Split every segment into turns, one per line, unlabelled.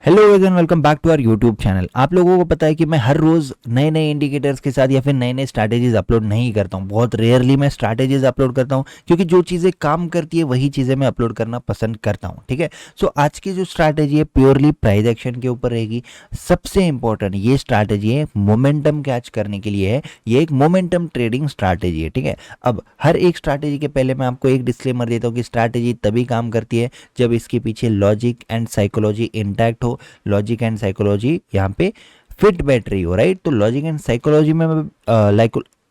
Hello everyone, welcome back to our YouTube channel. आप लोगों को पता है कि मैं हर रोज़ नए नए इंडिकेटर्स के साथ या फिर नए नए स्ट्रैटेजीज अपलोड नहीं करता हूँ। बहुत रेयरली मैं स्ट्रैटेजीज अपलोड करता हूँ क्योंकि जो चीज़ें काम करती है वही चीज़ें मैं अपलोड करना पसंद करता हूँ। ठीक है, सो आज की जो स्ट्रैटेजी है प्योरली प्राइस एक्शन के ऊपर रहेगी। सबसे इंपॉर्टेंट ये स्ट्रैटेजी है मोमेंटम कैच करने के लिए है। ये एक मोमेंटम ट्रेडिंग स्ट्रैटेजी है। ठीक है, अब हर एक स्ट्रैटेजी के पहले मैं आपको एक डिस्क्लेमर देता हूँ कि स्ट्रैटेजी तभी काम करती है जब इसके पीछे लॉजिक एंड साइकोलॉजी इंटैक्ट हो। लॉजिक एंड साइकोलॉजी यहाँ पे फिट बैठ रही हो, राइट। तो लॉजिक एंड साइकोलॉजी में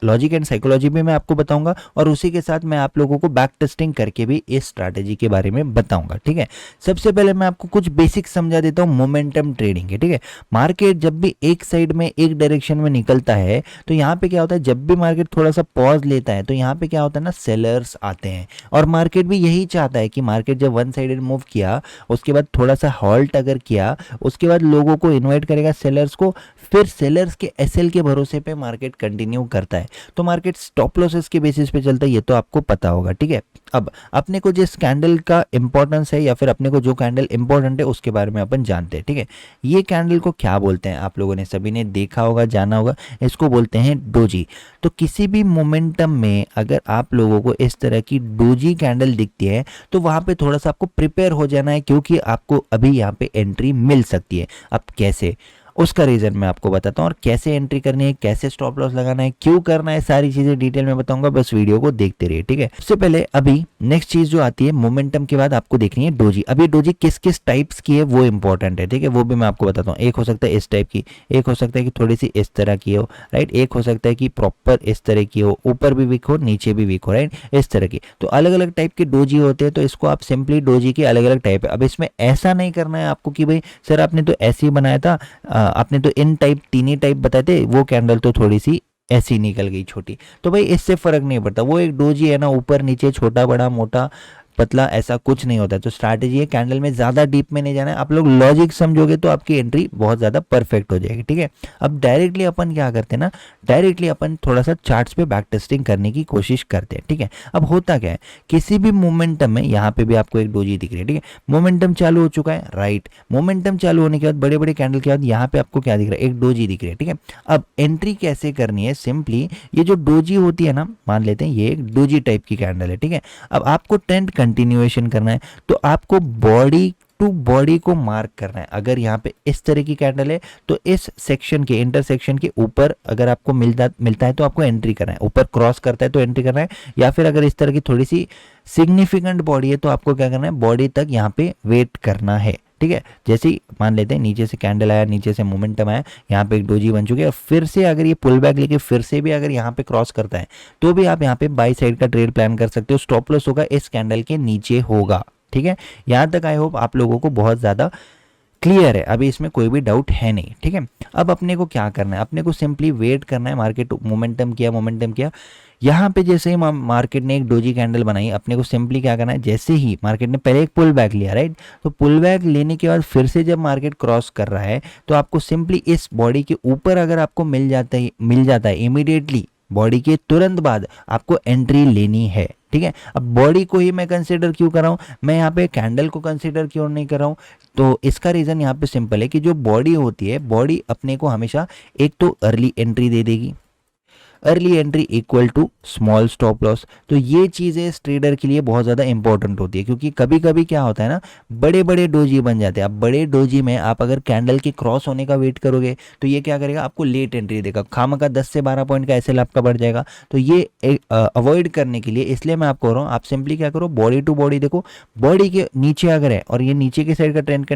लॉजिक एंड साइकोलॉजी भी मैं आपको बताऊंगा और उसी के साथ मैं आप लोगों को बैक टेस्टिंग करके भी इस स्ट्रैटेजी के बारे में बताऊंगा। ठीक है, सबसे पहले मैं आपको कुछ बेसिक समझा देता हूँ मोमेंटम ट्रेडिंग के। ठीक है, मार्केट जब भी एक साइड में एक डायरेक्शन में निकलता है तो यहाँ पे क्या होता है, जब भी मार्केट थोड़ा सा पॉज लेता है तो यहाँ पे क्या होता है ना, सेलर्स आते हैं। और मार्केट भी यही चाहता है कि मार्केट जब वन साइडेड मूव किया उसके बाद थोड़ा सा हॉल्ट अगर किया उसके बाद लोगों को इन्वाइट करेगा सेलर्स को, फिर सेलर्स के एसएल के भरोसे पे मार्केट कंटिन्यू करता है। तो मार्केट स्टॉप लॉसेस के बेसिस पे चलता है, ये तो आपको पता होगा। ठीक है, अब अपने को जिस कैंडल का इंपॉर्टेंस है या फिर अपने को जो कैंडल इंपॉर्टेंट है उसके बारे में अपन जानते हैं। ठीक है, ये कैंडल को क्या बोलते हैं, आप लोगों ने सभी ने देखा होगा, जाना होगा, इसको बोलते हैं डोजी। तो किसी भी मोमेंटम में अगर आप लोगों को इस तरह की डोजी कैंडल दिखती है तो वहां पे थोड़ा सा आपको प्रिपेयर हो जाना है क्योंकि आपको अभी यहाँ पे एंट्री मिल सकती है। अब कैसे, उसका रीज़न मैं आपको बताता हूँ और कैसे एंट्री करनी है, कैसे स्टॉप लॉस लगाना है, क्यों करना है, सारी चीज़ें डिटेल में बताऊंगा। बस वीडियो को देखते रहिए। ठीक है, सबसे पहले अभी नेक्स्ट चीज़ जो आती है मोमेंटम के बाद आपको देखनी है डोजी। अभी डोजी किस किस टाइप्स की है वो इंपॉर्टेंट है। ठीक है, वो भी मैं आपको बताता हूँ। एक हो सकता है इस टाइप की, एक हो सकता है कि थोड़ी सी इस तरह की हो, राइट। एक हो सकता है कि प्रॉपर इस तरह की हो, ऊपर भी वीक हो नीचे भी वीक हो, राइट, इस तरह की। तो अलग अलग टाइप के डोजी होते हैं, तो इसको आप सिंपली डोजी के अलग अलग टाइप है। अब इसमें ऐसा नहीं करना है आपको कि भाई सर आपने तो ऐसे ही बनाया था, आपने तो इन टाइप तीन ही टाइप बताए थे, वो कैंडल तो थोड़ी सी ऐसी निकल गई छोटी। तो भाई इससे फर्क नहीं पड़ता, वो एक डोजी है ना, ऊपर नीचे छोटा बड़ा मोटा पतला ऐसा कुछ नहीं होता है। तो स्ट्रैटेजी है कैंडल में ज़्यादा डीप में नहीं जाना है। आप लोग लॉजिक समझोगे तो आपकी एंट्री बहुत ज़्यादा परफेक्ट हो जाएगी। ठीक है, अब डायरेक्टली अपन क्या करते हैं ना, डायरेक्टली अपन थोड़ा सा चार्ट्स पे बैक टेस्टिंग करने की कोशिश करते हैं। ठीक है, अब होता क्या है, किसी भी मोमेंटम में, यहाँ पे भी आपको एक डोजी दिख रही है। ठीक है, मोमेंटम चालू हो चुका है, राइट। मोमेंटम चालू होने के बाद बड़े बड़े कैंडल के बाद यहाँ पे आपको क्या दिख रहा है, एक डोजी दिख रही है। ठीक है, अब एंट्री कैसे करनी है, सिंपली ये जो डोजी होती है ना, मान लेते हैं ये एक डोजी टाइप की कैंडल है। ठीक है, अब आपको ट्रेंड कंटिन्यूएशन करना है तो आपको बॉडी टू बॉडी को मार्क करना है। अगर यहाँ पे इस तरह की कैंडल है तो इस सेक्शन के इंटरसेक्शन के ऊपर अगर आपको मिलता है तो आपको एंट्री करना है, ऊपर क्रॉस करता है तो एंट्री करना है। या फिर अगर इस तरह की थोड़ी सी सिग्निफिकेंट बॉडी है तो आपको क्या करना है, बॉडी तक यहाँ पे वेट करना है। ठीक है, जैसे ही मान लेते हैं नीचे से कैंडल आया, नीचे से मोमेंटम आया, यहाँ पे एक डोजी बन चुकी है, फिर से अगर ये पुल बैक लेके फिर से भी अगर यहाँ पे क्रॉस करता है तो भी आप यहाँ पे बाई साइड का ट्रेड प्लान कर सकते हो। स्टॉप लॉस होगा इस कैंडल के नीचे होगा। ठीक है, यहाँ तक आई होप आप लोगों को बहुत ज़्यादा क्लियर है, अभी इसमें कोई भी डाउट है नहीं। ठीक है, अब अपने को क्या करना है, अपने को सिंपली वेट करना है। मार्केट मोमेंटम किया, यहाँ पे जैसे ही मार्केट ने एक डोजी कैंडल बनाई, अपने को सिंपली क्या करना है, जैसे ही मार्केट ने पहले एक पुल बैक लिया, राइट, तो पुल बैक लेने के बाद फिर से जब मार्केट क्रॉस कर रहा है तो आपको सिंपली इस बॉडी के ऊपर अगर आपको मिल जाता है इमीडिएटली बॉडी के तुरंत बाद आपको एंट्री लेनी है। ठीक है, अब बॉडी को ही मैं कंसीडर क्यों कर रहा हूँ, मैं यहाँ पे कैंडल को कंसीडर क्यों नहीं कर रहा हूँ, तो इसका रीज़न यहाँ पे सिंपल है कि जो बॉडी होती है, बॉडी अपने को हमेशा एक तो अर्ली एंट्री दे देगी, early entry equal to small stop loss. तो ये चीज़ें इस ट्रेडर के लिए बहुत ज़्यादा इंपॉर्टेंट होती है क्योंकि कभी कभी क्या होता है ना, बड़े बड़े डोजी बन जाते हैं। अब बड़े डोजी में आप अगर कैंडल के क्रॉस होने का वेट करोगे तो ये क्या करेगा, आपको लेट एंट्री देगा, खामा का 10 से 12 पॉइंट का एसएल आपका बढ़ जाएगा। तो ये अवॉइड करने के लिए इसलिए मैं आपको कह रहा हूँ, आप सिंपली क्या करो, बॉडी टू बॉडी देखो, बॉडी के नीचे अगर है और ये नीचे की साइड का ट्रेंड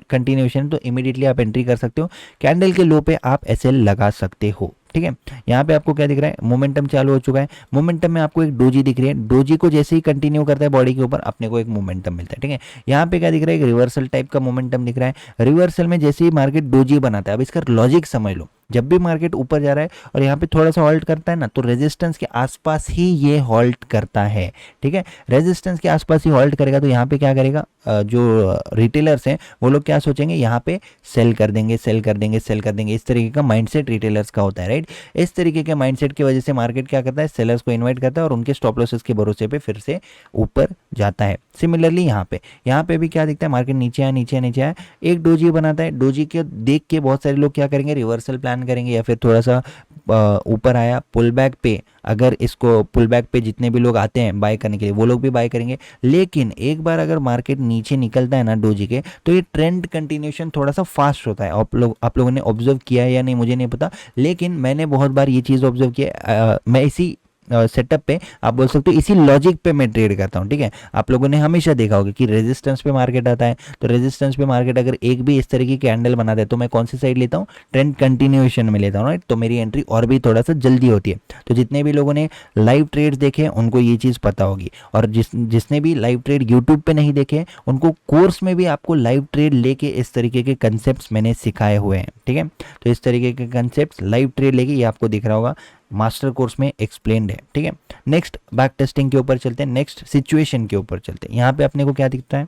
कंटिन्यूएशन तो इमीडिएटली आप एंट्री कर सकते हो, कैंडल के लो पे आप एसएल लगा सकते हो। ठीक है, यहाँ पे आपको क्या दिख रहा है, मोमेंटम चालू हो चुका है, मोमेंटम में आपको एक डोजी दिख रही है, डोजी को जैसे ही कंटिन्यू करता है बॉडी के ऊपर अपने को एक मोमेंटम मिलता है। ठीक है, यहाँ पे क्या दिख रहा है, एक रिवर्सल टाइप का मोमेंटम दिख रहा है। रिवर्सल में जैसे ही मार्केट डोजी बनाता है, अब इसका लॉजिक समझ लो, जब भी मार्केट ऊपर जा रहा है और यहाँ पे थोड़ा सा हॉल्ट करता है ना, तो रेजिस्टेंस के आसपास ही ये हॉल्ट करता है, ठीक है। रेजिस्टेंस के आसपास ही हॉल्ट करेगा तो यहाँ पे क्या करेगा, जो रिटेलर्स हैं वो लोग क्या सोचेंगे, यहाँ पे सेल कर देंगे, सेल कर देंगे, सेल कर देंगे। इस तरीके का माइंडसेट रिटेलर्स का होता है, राइट। इस तरीके के माइंडसेट की वजह से मार्केट क्या करता है, सेलर्स को इन्वाइट करता है और उनके स्टॉप लॉसेस के भरोसे पे फिर से ऊपर जाता है। सिमिलरली यहाँ पे भी क्या दिखता है, मार्केट नीचे आया, नीचे आया, नीचे आया, एक डोजी बनाता है। डोजी के देख के बहुत सारे लोग क्या करेंगे, रिवर्सल प्लान करेंगे, या फिर थोड़ा सा ऊपर आया पुल बैक पे, अगर इसको पुल बैक पे जितने भी लोग आते हैं बाय करने के लिए वो लोग भी बाय करेंगे। लेकिन एक बार अगर मार्केट नीचे निकलता है ना डोजी के, तो ये ट्रेंड कंटिन्यूशन थोड़ा सा फास्ट होता है। आप लोगों ने ऑब्जर्व किया है या नहीं मुझे नहीं पता, लेकिन मैंने बहुत बार ये चीज़ ऑब्जर्व किया। मैं इसी सेटअप पे, आप बोल सकते हो इसी लॉजिक पे मैं ट्रेड करता हूँ, ठीक है। आप लोगों ने हमेशा देखा होगा कि रेजिस्टेंस पे मार्केट आता है, तो रेजिस्टेंस पे मार्केट अगर एक भी इस तरीके की कैंडल बनाता है तो मैं कौन सी साइड लेता हूँ, ट्रेंड कंटिन्यूएशन में लेता हूँ, राइट। तो मेरी एंट्री और भी थोड़ा सा जल्दी होती है। तो जितने भी लोगों ने लाइव ट्रेड्स देखे उनको ये चीज़ पता होगी, और जिसने भी लाइव ट्रेड यूट्यूब पे नहीं देखे उनको कोर्स में भी आपको लाइव ट्रेड लेके इस तरीके के कंसेप्ट मैंने सिखाए हुए हैं, ठीक है। तो इस तरीके के कंसेप्ट लाइव ट्रेड लेके ये आपको दिख रहा होगा, मास्टर कोर्स में एक्सप्लेन्ड है, ठीक है। नेक्स्ट बैक टेस्टिंग के ऊपर चलते हैं, नेक्स्ट सिचुएशन के ऊपर चलते हैं। यहाँ पे अपने को क्या दिखता है,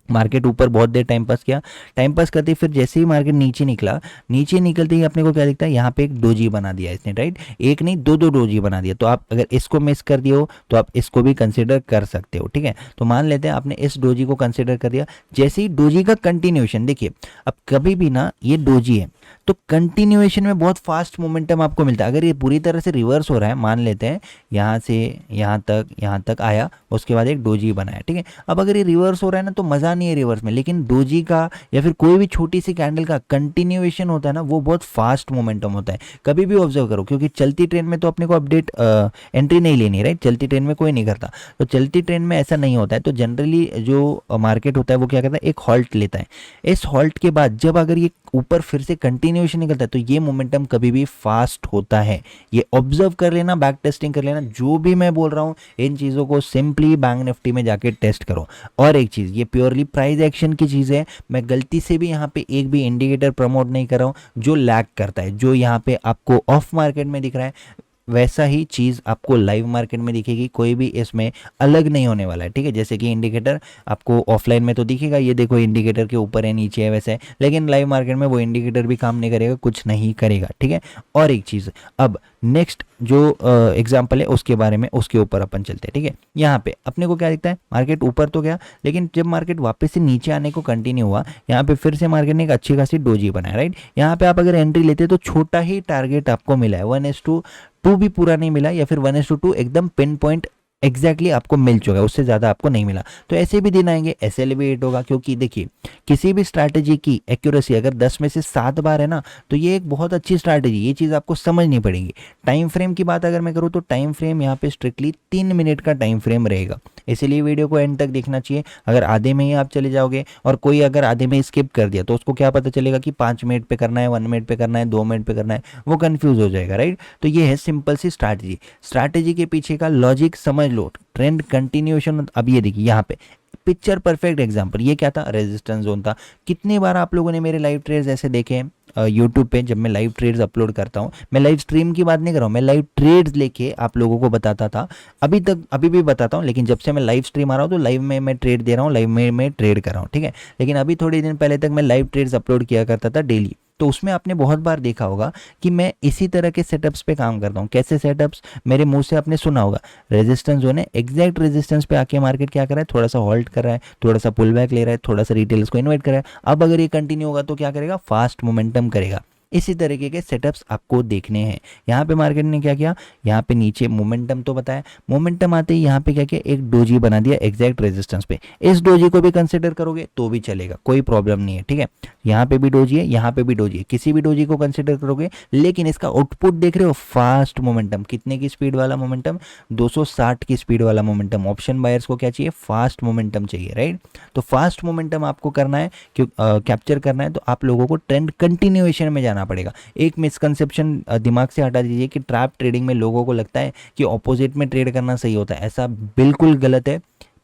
मार्केट ऊपर बहुत देर टाइम पास किया, टाइम पास करते फिर जैसे ही मार्केट नीचे निकला, नीचे निकलते ही अपने को क्या दिखता है, यहाँ पे एक डोजी बना दिया इसने, राइट। एक नहीं दो डोजी बना दिया। तो आप अगर इसको मिस कर दिए हो तो आप इसको भी कंसिडर कर सकते हो, ठीक है। तो मान लेते हैं आपने इस डोजी को कंसिडर कर दिया। जैसे ही डोजी का कंटिन्यूएशन देखिए, अब कभी भी ना ये डोजी है तो कंटिन्यूएशन में बहुत फास्ट मोमेंटम आपको मिलता है। अगर ये पूरी तरह से रिवर्स हो रहा है, मान लेते हैं यहाँ से यहाँ तक आया, उसके बाद एक डोजी बनाया, ठीक है। अब अगर ये रिवर्स हो रहा है ना तो मज़ा नहीं है रिवर्स में, लेकिन डोजी का या फिर कोई भी छोटी सी कैंडल का कंटिन्यूएशन होता है ना, वो बहुत फास्ट मोमेंटम होता है। कभी भी ऑब्जर्व करो, क्योंकि चलती ट्रेन में तो अपने को अपडेट एंट्री नहीं लेनी, राइट। चलती ट्रेन में कोई नहीं करता, तो चलती ट्रेन में ऐसा नहीं होता है। तो जनरली जो मार्केट होता है वो क्या करता है, एक हॉल्ट लेता है। इस हॉल्ट के बाद जब अगर ये ऊपर फिर से कंटिन्यूएशन निकलता है तो ये मोमेंटम कभी भी फास्ट होता है। ये ऑब्जर्व कर लेना, बैक टेस्टिंग कर लेना, जो भी मैं बोल रहा हूँ इन चीज़ों को सिंपली बैंक निफ्टी में जाके टेस्ट करो। और एक चीज़, ये प्योरली प्राइस एक्शन की चीज़ है, मैं गलती से भी यहाँ पे एक भी इंडिकेटर प्रमोट नहीं कर रहा हूँ जो लैग करता है। जो यहाँ पे आपको ऑफ मार्केट में दिख रहा है वैसा ही चीज़ आपको लाइव मार्केट में दिखेगी, कोई भी इसमें अलग नहीं होने वाला है, ठीक है। जैसे कि इंडिकेटर आपको ऑफलाइन में तो दिखेगा, ये देखो इंडिकेटर के ऊपर है, नीचे है, वैसे है, लेकिन लाइव मार्केट में वो इंडिकेटर भी काम नहीं करेगा, कुछ नहीं करेगा, ठीक है। और एक चीज़, अब नेक्स्ट जो एग्जाम्पल है उसके बारे में, उसके ऊपर अपन चलते हैं, ठीक है। यहाँ पे अपने को क्या दिखता है, मार्केट ऊपर तो गया, लेकिन जब मार्केट वापस से नीचे आने को कंटिन्यू हुआ, यहाँ पे फिर से मार्केट ने एक अच्छी खासी डोजी बनाया, राइट। यहाँ पे आप अगर एंट्री लेते तो छोटा ही टारगेट आपको मिला है, 1:2 भी पूरा नहीं मिला, या फिर 1:2 एकदम पिन पॉइंट एग्जैक्टली आपको मिल चुका है, उससे ज़्यादा आपको नहीं मिला। तो ऐसे भी दिन आएंगे, ऐसे एलिवेट होगा, क्योंकि देखिए किसी भी स्ट्रैटेजी की एक्यूरेसी अगर 10 में से 7 बार है ना, तो ये एक बहुत अच्छी स्ट्रैटेजी, ये चीज़ आपको समझनी पड़ेगी। टाइम फ्रेम की बात अगर मैं करूँ तो टाइम फ्रेम यहाँ पे स्ट्रिक्टली 3 मिनट का टाइम फ्रेम रहेगा, इसीलिए वीडियो को एंड तक देखना चाहिए। अगर आधे में ही आप चले जाओगे और कोई अगर आधे में स्किप कर दिया तो उसको क्या पता चलेगा कि 5 मिनट पे करना है, 1 मिनट पे करना है, 2 मिनट पे करना है, वो कंफ्यूज हो जाएगा, राइट। तो ये है सिंपल सी स्ट्रैटेजी के पीछे का लॉजिक समझ लो, ट्रेंड कंटिन्यूएशन। अब ये देखिए यहाँ पे पिक्चर परफेक्ट एग्जांपल, ये क्या था, रेजिस्टेंस जोन था। कितनी बार आप लोगों ने मेरे लाइव ट्रेड्स ऐसे देखे हैं यूट्यूब पे, जब मैं लाइव ट्रेड्स अपलोड करता हूँ, मैं लाइव स्ट्रीम की बात नहीं कर रहा हूँ, मैं लाइव ट्रेड्स लेके आप लोगों को बताता था, अभी भी बताता हूँ, लेकिन जब से मैं लाइव स्ट्रीम आ रहा हूँ तो लाइव में मैं ट्रेड दे रहा हूँ, लाइव में मैं ट्रेड कर रहा हूँ, ठीक है। लेकिन अभी थोड़े दिन पहले तक मैं लाइव ट्रेड्स अपलोड किया करता था डेली, तो उसमें आपने बहुत बार देखा होगा कि मैं इसी तरह के सेटअप्स पे काम करता हूँ। कैसे सेटअप्स, मेरे मुंह से आपने सुना होगा, रेजिस्टेंस जोन है, एग्जैक्ट रेजिस्टेंस पे आके मार्केट क्या कर रहा है, थोड़ा सा हॉल्ट कर रहा है, थोड़ा सा पुल बैक ले रहा है, थोड़ा सा रिटेलर्स को इन्वाइट कर रहा है। अब अगर ये कंटिन्यू होगा तो क्या करेगा, फास्ट मोमेंटम करेगा। इसी तरीके के सेटअप्स आपको देखने हैं। यहाँ पे मार्केट ने क्या किया, यहाँ पे नीचे मोमेंटम तो बताया, मोमेंटम आते ही यहाँ पे क्या किया, एक डोजी बना दिया एग्जैक्ट रेजिस्टेंस पे। इस डोजी को भी कंसिडर करोगे तो भी चलेगा, कोई प्रॉब्लम नहीं है, ठीक है। यहाँ पे भी डोजी है, यहाँ पे भी डोजी है, किसी भी डोजी को कंसिडर करोगे, लेकिन इसका आउटपुट देख रहे हो, फास्ट मोमेंटम, कितने की स्पीड वाला मोमेंटम, 260 की स्पीड वाला मोमेंटम। ऑप्शन बायर्स को क्या चाहिए, फास्ट मोमेंटम चाहिए, राइट। तो फास्ट मोमेंटम आपको करना है, कैप्चर करना है, तो आप लोगों को ट्रेंड कंटिन्यूएशन में जाना पड़ेगा। एक मिसकंसेप्शन दिमाग से हटा दीजिए कि ट्रैप ट्रेडिंग में लोगों को लगता है कि ऑपोजिट में ट्रेड करना सही होता है, ऐसा बिल्कुल गलत है।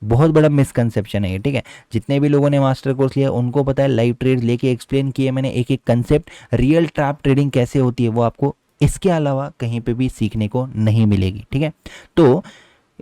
बहुत बड़ा मिसकंसेप्शन है ये, ठीक है। जितने भी लोगों ने मास्टर कोर्स लिया उनको पता है, लाइव ट्रेड लेके एक्सप्लेन किए मैंने एक एक कंसेप्ट। रियल ट्रैप ट्रेडिंग कैसे होती है वो आपको इसके अलावा कहीं पे भी सीखने को नहीं मिलेगी, ठीक है। तो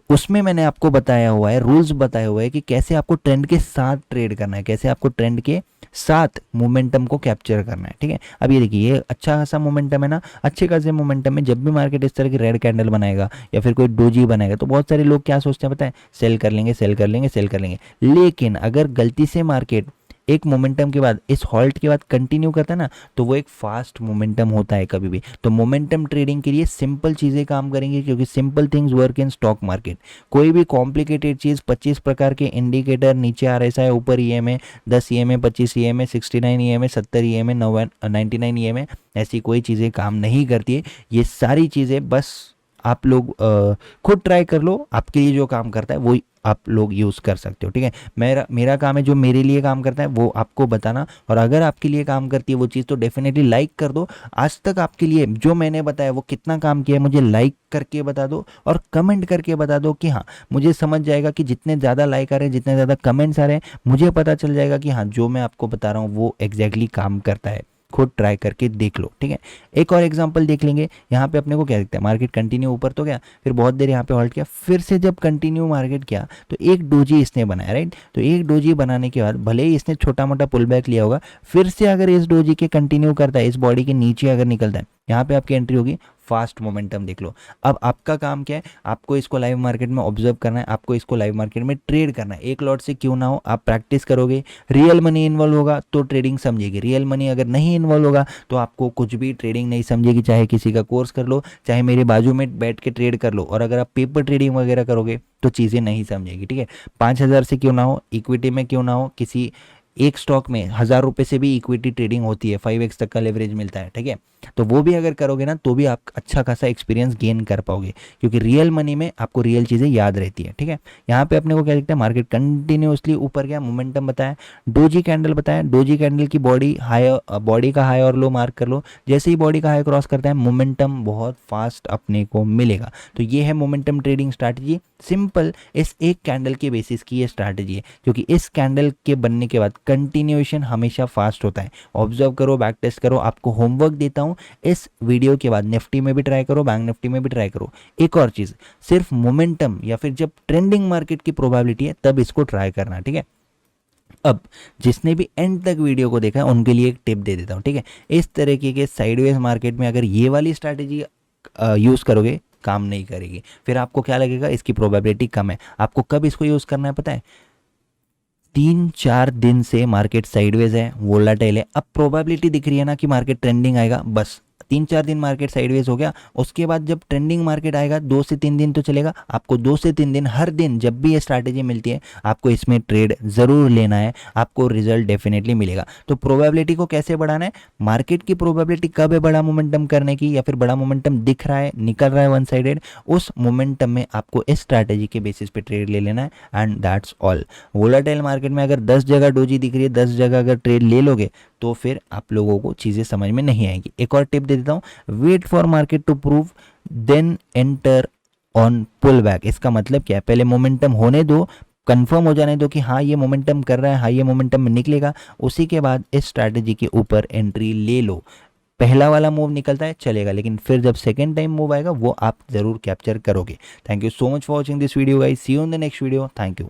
उसमें मैंने आपको बताया हुआ है, रूल्स बताया हुआ है कि कैसे आपको ट्रेंड के साथ ट्रेड करना है, कैसे आपको ट्रेंड के साथ मोमेंटम को कैप्चर करना है, ठीक है। अब ये देखिए, ये अच्छा खासा मोमेंटम है ना, अच्छे खासे मोमेंटम में जब भी मार्केट इस तरह की रेड कैंडल बनाएगा या फिर कोई डोजी बनाएगा तो बहुत सारे लोग क्या सोचते हैं पता है, सेल कर लेंगे, सेल कर लेंगे, सेल कर लेंगे। लेकिन अगर गलती से मार्केट एक मोमेंटम के बाद, इस हॉल्ट के बाद कंटिन्यू करता है ना, तो वो एक फास्ट मोमेंटम होता है कभी भी। तो मोमेंटम ट्रेडिंग के लिए सिंपल चीज़ें काम करेंगी, क्योंकि simple things work in stock market. कोई भी कॉम्प्लिकेटेड चीज़, 25 प्रकार के इंडिकेटर, नीचे RSI, ऊपर EMA, 10 EMA, 25 EMA, 69 EMA, 70 EMA, 99 EMA, ऐसी कोई चीज़ें काम नहीं करती है। ये सारी चीज़ें बस आप लोग खुद ट्राई कर लो, आपके लिए जो काम करता है वो आप लोग यूज़ कर सकते हो, ठीक है। मेरा काम है जो मेरे लिए काम करता है वो आपको बताना, और अगर आपके लिए काम करती है वो चीज़ तो डेफिनेटली लाइक कर दो। आज तक आपके लिए जो मैंने बताया वो कितना काम किया है मुझे लाइक करके बता दो, और कमेंट करके बता दो कि हाँ, मुझे समझ जाएगा कि जितने ज़्यादा लाइक आ रहे हैं, जितने ज़्यादा कमेंट्स आ रहे हैं, मुझे पता चल जाएगा कि हाँ, जो मैं आपको बता रहा हूँ वो एग्जैक्टली काम करता है। खुद ट्राई करके देख लो, ठीक है। एक और एग्जांपल देख लेंगे। यहाँ पे अपने को क्या दिखता है, मार्केट कंटिन्यू ऊपर तो गया, फिर बहुत देर यहाँ पे हॉल्ट किया, फिर से जब कंटिन्यू मार्केट किया तो एक डोजी इसने बनाया, राइट। तो एक डोजी बनाने के बाद भले ही इसने छोटा मोटा पुल बैक लिया होगा, फिर से अगर इस डोजी के कंटिन्यू करता है, इस बॉडी के नीचे अगर निकलता है, यहाँ पे आपकी एंट्री होगी, फास्ट मोमेंटम देख लो। अब आपका काम क्या है, आपको इसको लाइव मार्केट में ऑब्जर्व करना है, आपको इसको लाइव मार्केट में ट्रेड करना है। एक लॉट से क्यों ना हो, आप प्रैक्टिस करोगे, रियल मनी इन्वॉल्व होगा तो ट्रेडिंग समझेगी। रियल मनी अगर नहीं इन्वॉल्व होगा तो आपको कुछ भी ट्रेडिंग नहीं समझेगी। चाहे किसी का कोर्स कर लो, चाहे मेरे बाजू में बैठ के ट्रेड कर लो, और अगर आप पेपर ट्रेडिंग वगैरह करोगे तो चीज़ें नहीं समझेगी, ठीक है। 5,000 से क्यों ना हो, इक्विटी में क्यों ना हो, किसी एक स्टॉक में 1,000 रुपये से भी इक्विटी ट्रेडिंग होती है, 5x तक का लेवरेज मिलता है, ठीक है। तो वो भी अगर करोगे ना तो भी आप अच्छा खासा एक्सपीरियंस गेन कर पाओगे, क्योंकि रियल मनी में आपको रियल चीज़ें याद रहती है, ठीक है। यहाँ पे अपने को क्या दिखता है, मार्केट कंटिन्यूसली ऊपर गया, मोमेंटम बताया, डोजी कैंडल बताया, डोजी कैंडल की बॉडी बॉडी का हाई और लो मार्क कर लो। जैसे ही बॉडी का हाई क्रॉस करता है, मोमेंटम बहुत फास्ट अपने को मिलेगा। तो ये है मोमेंटम ट्रेडिंग स्ट्रैटेजी, सिंपल इस एक कैंडल के बेसिस की ये स्ट्रैटेजी है, क्योंकि इस कैंडल के बनने के बाद कंटिन्यूएशन हमेशा फास्ट होता है। ऑब्जर्व करो, बैक टेस्ट करो, आपको होमवर्क देता हूँ, इस वीडियो के बाद निफ्टी में भी ट्राई करो, बैंक निफ्टी में भी ट्राई करो। एक और चीज़, सिर्फ मोमेंटम या फिर जब ट्रेंडिंग मार्केट की प्रोबेबिलिटी है तब इसको ट्राई करना, ठीक है। अब जिसने भी एंड तक वीडियो को देखा है उनके लिए एक टिप दे देता हूँ, ठीक है। इस तरीके के साइडवेज मार्केट में अगर ये वाली स्ट्रैटेजी यूज़ करोगे, काम नहीं करेगी। फिर आपको क्या लगेगा, इसकी प्रोबेबिलिटी कम है। आपको कब इसको यूज़ करना है पता है, 3-4 दिन से मार्केट साइडवेज है, वोलाटाइल है, अब प्रोबेबिलिटी दिख रही है ना कि मार्केट ट्रेंडिंग आएगा, बस 3-4 दिन मार्केट साइडवेज हो गया। उसके बाद जब ट्रेंडिंग मार्केट आएगा 2 से 3 दिन तो चलेगा, आपको 2 से 3 दिन हर दिन जब भी ये स्ट्रैटेजी मिलती है आपको इसमें ट्रेड ज़रूर लेना है, आपको रिजल्ट डेफिनेटली मिलेगा। तो प्रोबेबिलिटी को कैसे बढ़ाना है, मार्केट की प्रोबेबिलिटी कब है बड़ा मोमेंटम करने की, या फिर बड़ा मोमेंटम दिख रहा है, निकल रहा है वन साइडेड, उस मोमेंटम में आपको इस स्ट्रैटेजी के बेसिस पे ट्रेड ले लेना है, and that's all. Volatile market में अगर 10 जगह डोजी दिख रही है, 10 जगह अगर ट्रेड ले लोगे तो फिर आप लोगों को चीज़ें समझ में नहीं आएगी। एक और टिप दे देता हूँ, wait for market to prove then enter on pull back. इसका मतलब क्या है, पहले मोमेंटम होने दो, कंफर्म हो जाने दो कि हाँ ये मोमेंटम कर रहा है, हाँ ये मोमेंटम में निकलेगा, उसी के बाद इस स्ट्रैटेजी के ऊपर एंट्री ले लो। पहला वाला मूव निकलता है चलेगा, लेकिन फिर जब सेकेंड टाइम मूव आएगा वो आप जरूर कैप्चर करोगे। Thank you so much for watching this video guys, see you in the next video, thank you.